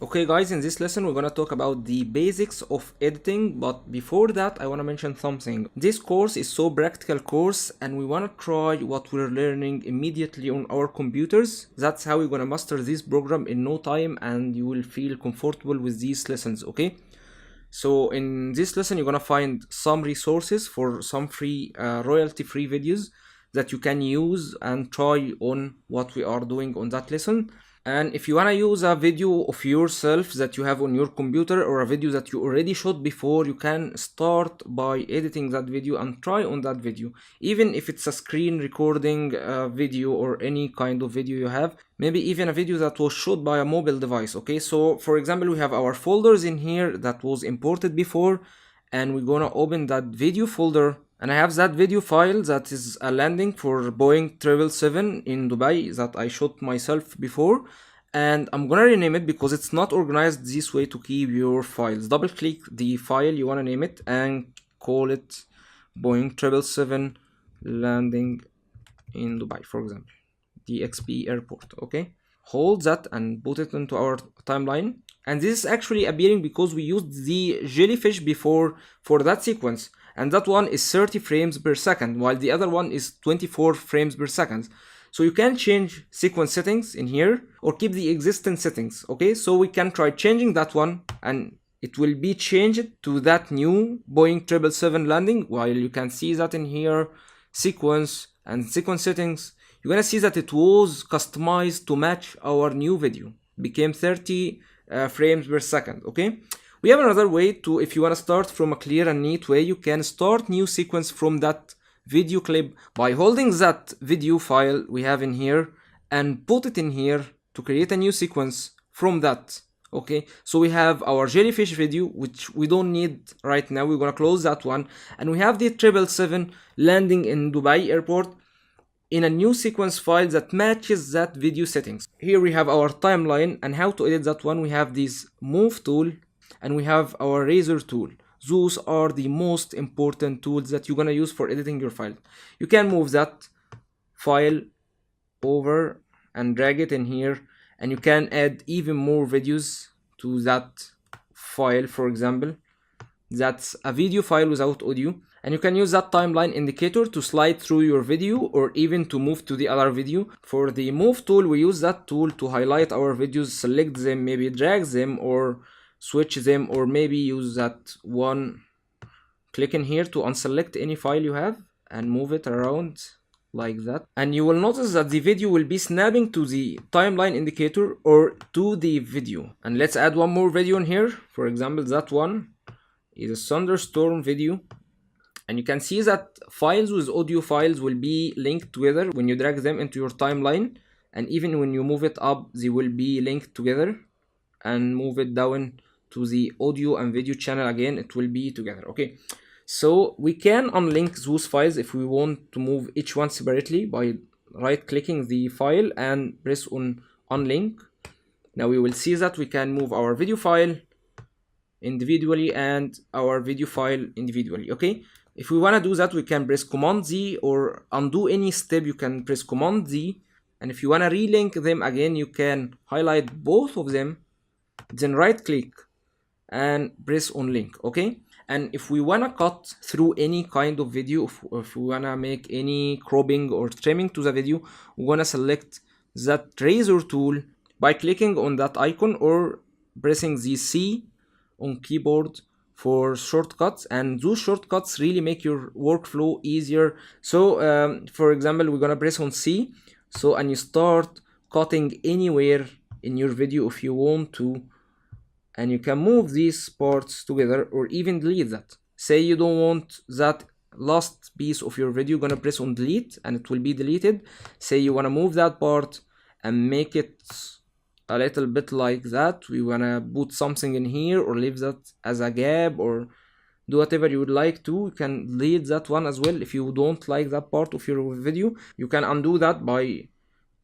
Okay guys, in this lesson we're gonna talk about the basics of editing, but before that I wanna mention something. This course is so practical course and we wanna try what we're learning immediately on our computers. That's how we're gonna master this program in no time and you will feel comfortable with these lessons, okay? So in this lesson you're gonna find some resources for some free royalty-free videos that you can use and try on what we are doing on that lesson. And if you want to use a video of yourself that you have on your computer or a video that you already shot before, you can start by editing that video and try on that video. Even if it's a screen recording video or any kind of video you have, maybe even a video that was shot by a mobile device. Okay, so for example, we have our folders in here that was imported before, and we're gonna open that video folder. And I have that video file that is a landing for Boeing 777 in Dubai that I shot myself before, and I'm gonna rename it because it's not organized this way to keep your files. Double click the file you wanna name it and call it Boeing 777 landing in Dubai, for example, DXB airport. Okay, hold that and put it into our timeline. And this is actually appearing because we used the jellyfish before for that sequence, and that one is 30 frames per second while the other one is 24 frames per second. So you can change sequence settings in here or keep the existing settings. Okay, so we can try changing that one and it will be changed to that new Boeing 777 landing. While you can see that in here, sequence and sequence settings, you're gonna see that it was customized to match our new video, became 30 frames per second. Okay, we have another way to, if you want to start from a clear and neat way, you can start new sequence from that video clip by holding that video file we have in here and put it in here to create a new sequence from that. Okay, so we have our jellyfish video, which we don't need right now. We're gonna close that one, and we have the 777 landing in Dubai airport in a new sequence file that matches that video settings. Here we have our timeline, and how to edit that one. We have this move tool and we have our razor tool. Those are the most important tools that you're gonna use for editing your file. You can move that file over and drag it in here, and you can add even more videos to that file. For example, that's a video file without audio, and you can use that timeline indicator to slide through your video or even to move to the other video. For the move tool, we use that tool to highlight our videos, select them, maybe drag them or switch them, or maybe use that one, click in here to unselect any file you have and move it around like that. And you will notice that the video will be snapping to the timeline indicator or to the video. And let's add one more video in here. For example, that one is a thunderstorm video, and you can see that files with audio files will be linked together when you drag them into your timeline, and even when you move it up they will be linked together, and move it down to the audio and video channel again, it will be together. Okay, so we can unlink those files if we want to move each one separately by right clicking the file and press on unlink. Now we will see that we can move our video file individually and our video file individually. Okay, if we want to do that, we can press Command Z, or undo any step you can press Command Z, and if you want to relink them again, you can highlight both of them, then right click and press on link. Okay, and if we want to cut through any kind of video, if we want to make any cropping or trimming to the video, we want to select that razor tool by clicking on that icon or pressing the C on keyboard for shortcuts, and those shortcuts really make your workflow easier. So for example, we're gonna press on C, so and you start cutting anywhere in your video if you want to, and you can move these parts together or even delete that. Say you don't want that last piece of your video, you're gonna press on delete and it will be deleted. Say you wanna move that part and make it a little bit like that, we wanna put something in here or leave that as a gap or do whatever you would like to. You can delete that one as well. If you don't like that part of your video, you can undo that by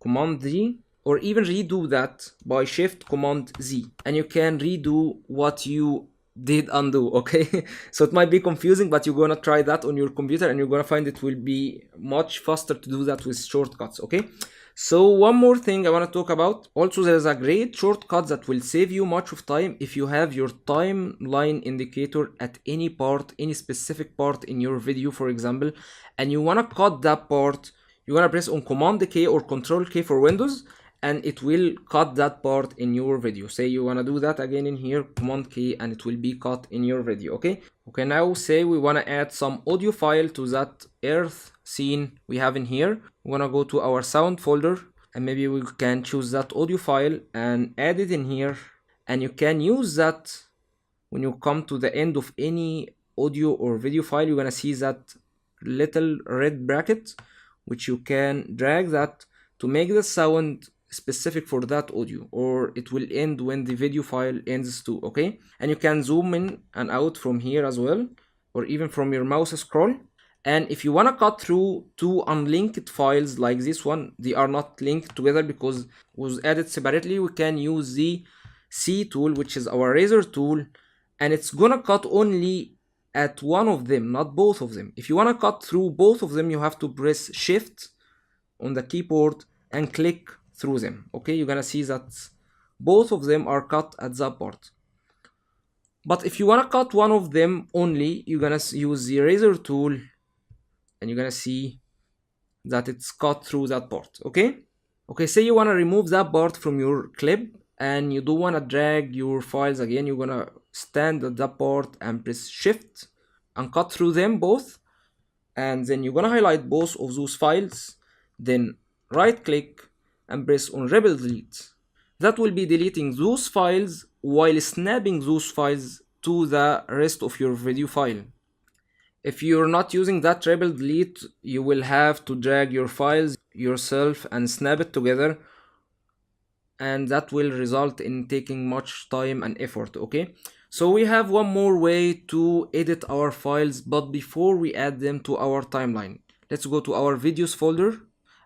Command Z, or even redo that by Shift Command Z, and you can redo what you did undo. Okay, so it might be confusing, but you're gonna try that on your computer and you're gonna find it will be much faster to do that with shortcuts. Okay, So one more thing I want to talk about. Also, there is a great shortcut that will save you much of time if you have your timeline indicator at any part, any specific part in your video, for example, and you want to cut that part. You want to press on Command K or Control K for Windows, and it will cut that part in your video. Say you want to do that again in here, Command K, and it will be cut in your video. Okay, now say we want to add some audio file to that earth scene we have in here. We want to go to our sound folder, and maybe we can choose that audio file and add it in here, and you can use that when you come to the end of any audio or video file. You're gonna see that little red bracket, which you can drag that to make the sound specific for that audio, or it will end when the video file ends too. Okay, and you can zoom in and out from here as well, or even from your mouse scroll. And if you want to cut through two unlinked files like this one, they are not linked together because it was added separately, we can use the C tool, which is our razor tool, and it's gonna cut only at one of them, not both of them. If you want to cut through both of them, you have to press Shift on the keyboard and click through them. Okay, you're gonna see that both of them are cut at that part. But if you want to cut one of them only, you're gonna use the razor tool, and you're gonna see that it's cut through that part. Okay, say you want to remove that part from your clip and you don't want to drag your files again. You're gonna stand at that part and press Shift and cut through them both, and then you're gonna highlight both of those files, then right click and press on Rebel Delete. That will be deleting those files while snapping those files to the rest of your video file. If you're not using that Rebel Delete, you will have to drag your files yourself and snap it together, and that will result in taking much time and effort. Okay, so we have one more way to edit our files, but before we add them to our timeline, let's go to our videos folder,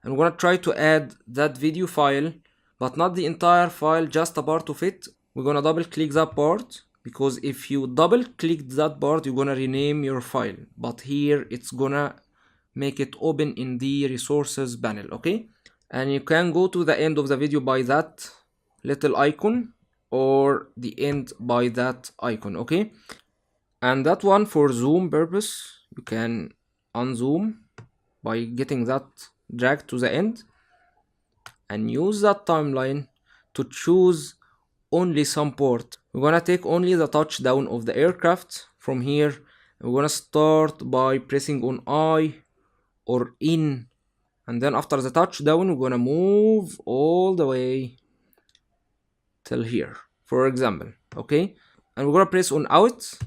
and we're gonna try to add that video file, but not the entire file, just a part of it. We're gonna double click that part, because if you double click that part, you're gonna rename your file, but here it's gonna make it open in the resources panel. Okay, and you can go to the end of the video by that little icon, or the end by that icon. Okay, and that one for zoom purpose, you can unzoom by getting that drag to the end, and use that timeline to choose only some port. We're gonna take only the touchdown of the aircraft from here. We're gonna start by pressing on I or in, and then after the touchdown we're gonna move all the way till here, for example. Okay, and we're gonna press on out,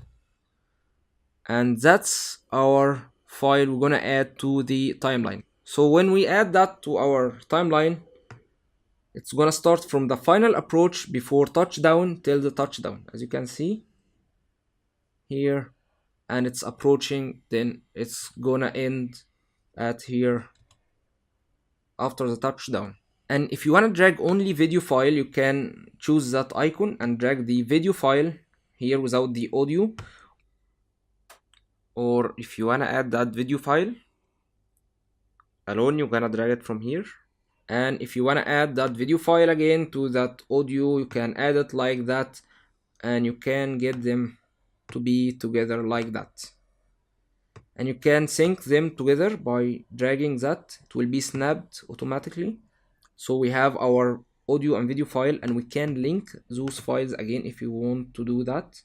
and that's our file we're gonna add to the timeline. So when we add that to our timeline, it's gonna start from the final approach before touchdown till the touchdown, as you can see here, and it's approaching, then it's gonna end at here after the touchdown. And if you want to drag only video file, you can choose that icon and drag the video file here without the audio, or if you want to add that video file alone, you're gonna drag it from here. And if you want to add that video file again to that audio, you can add it like that, and you can get them to be together like that, and you can sync them together by dragging that. It will be snapped automatically. So we have our audio and video file, and we can link those files again if you want to do that.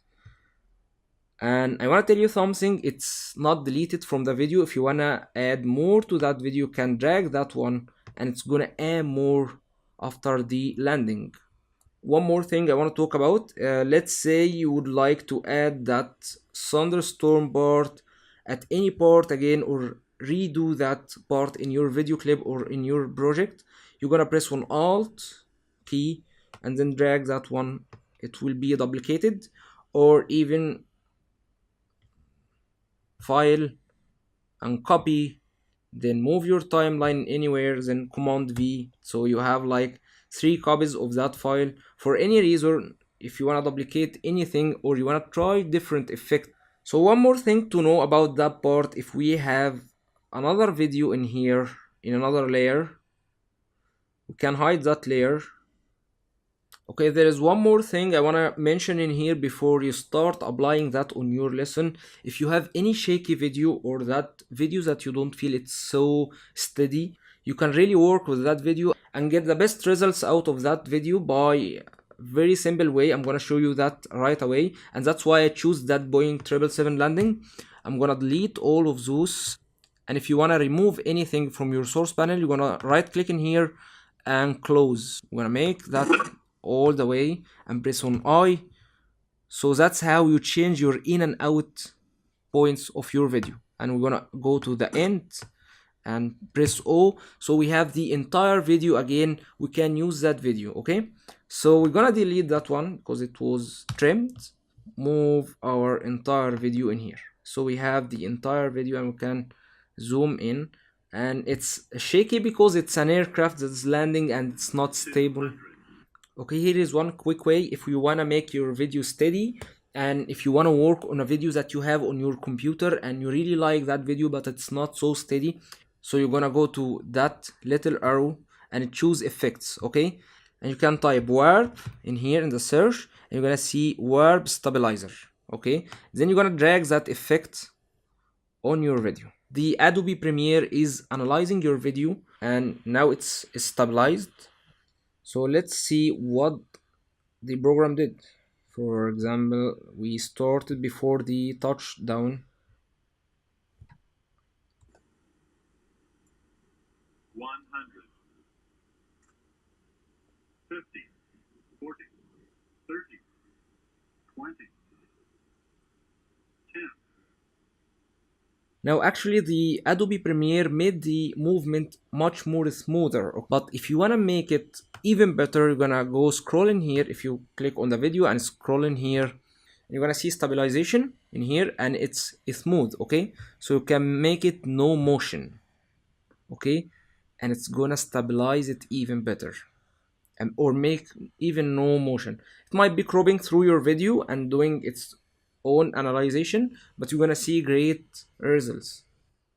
And I want to tell you something, it's not deleted from the video. If you want to add more to that video, you can drag that one, and it's gonna add more after the landing. One more thing I want to talk about, let's say you would like to add that thunderstorm part at any part again, or redo that part in your video clip or in your project. You're gonna press on Alt key and then drag that one. It will be duplicated, or even file and copy, then move your timeline anywhere, then Command V, so you have like 3 copies of that file. For any reason, if you want to duplicate anything or you want to try different effect. So one more thing to know about that part, if we have another video in here in another layer, We can hide that layer. Okay, there is one more thing I want to mention in here before you start applying that on your lesson. If you have any shaky video or that video that you don't feel it's so steady, you can really work with that video and get the best results out of that video by very simple way. I'm gonna show you that right away, and that's why I choose that Boeing 777 landing. I'm gonna delete all of those, and if you wanna remove anything from your source panel, you're gonna right click in here and close. We're gonna make that all the way and press on I. So that's how you change your in and out points of your video. And we're gonna go to the end and press O. So we have the entire video again. We can use that video. Okay, so we're gonna delete that one because it was trimmed. Move our entire video in here. So we have the entire video and we can zoom in, and it's shaky because it's an aircraft that's landing and it's not stable. Okay, here is one quick way if you want to make your video steady, and if you want to work on a video that you have on your computer and you really like that video but it's not so steady. So you're gonna go to that little arrow and choose effects. Okay, and you can type warp in here in the search and you're gonna see warp stabilizer. Okay, then you're gonna drag that effect on your video. The Adobe Premiere is analyzing your video and now it's stabilized. So let's see what the program did. For example, we started before the touchdown. 100, 50, 40, 30, 20, 10. Now actually the Adobe Premiere made the movement much more smoother, but if you want to make it even better, you're gonna go scroll in here. If you click on the video and scroll in here, you're gonna see stabilization in here and it's smooth. Okay, so you can make it no motion. Okay, and it's gonna stabilize it even better, and or make even no motion. It might be cropping through your video and doing its own analyzation, but you're gonna see great results.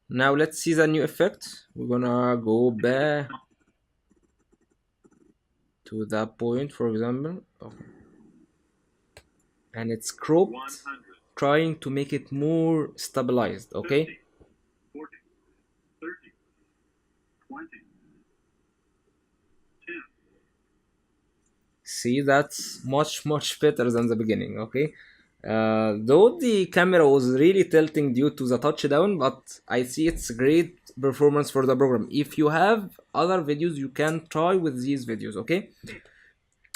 Now let's see the new effect. We're gonna go back to that point, for example. Okay. And it's cropped, 100, trying to make it more stabilized. Okay, 50, 40, 30, 20, 10. see, that's much better than the beginning. Okay, though the camera was really tilting due to the touchdown, but I see it's great performance for the program. If you have other videos, you can try with these videos. Okay,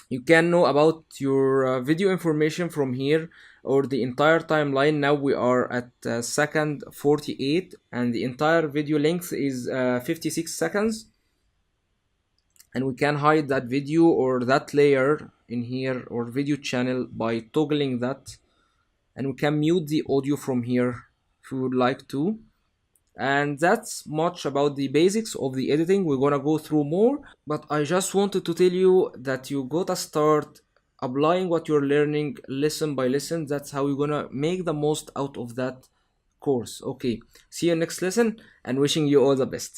you can know about your video information from here or the entire timeline. Now we are at second 48 and the entire video length is 56 seconds, and we can hide that video or that layer in here or video channel by toggling that, and we can mute the audio from here if we would like to. And that's much about the basics of the editing. We're gonna go through more, but I just wanted to tell you that you gotta start applying what you're learning lesson by lesson. That's how you're gonna make the most out of that course. Okay, see you next lesson and wishing you all the best.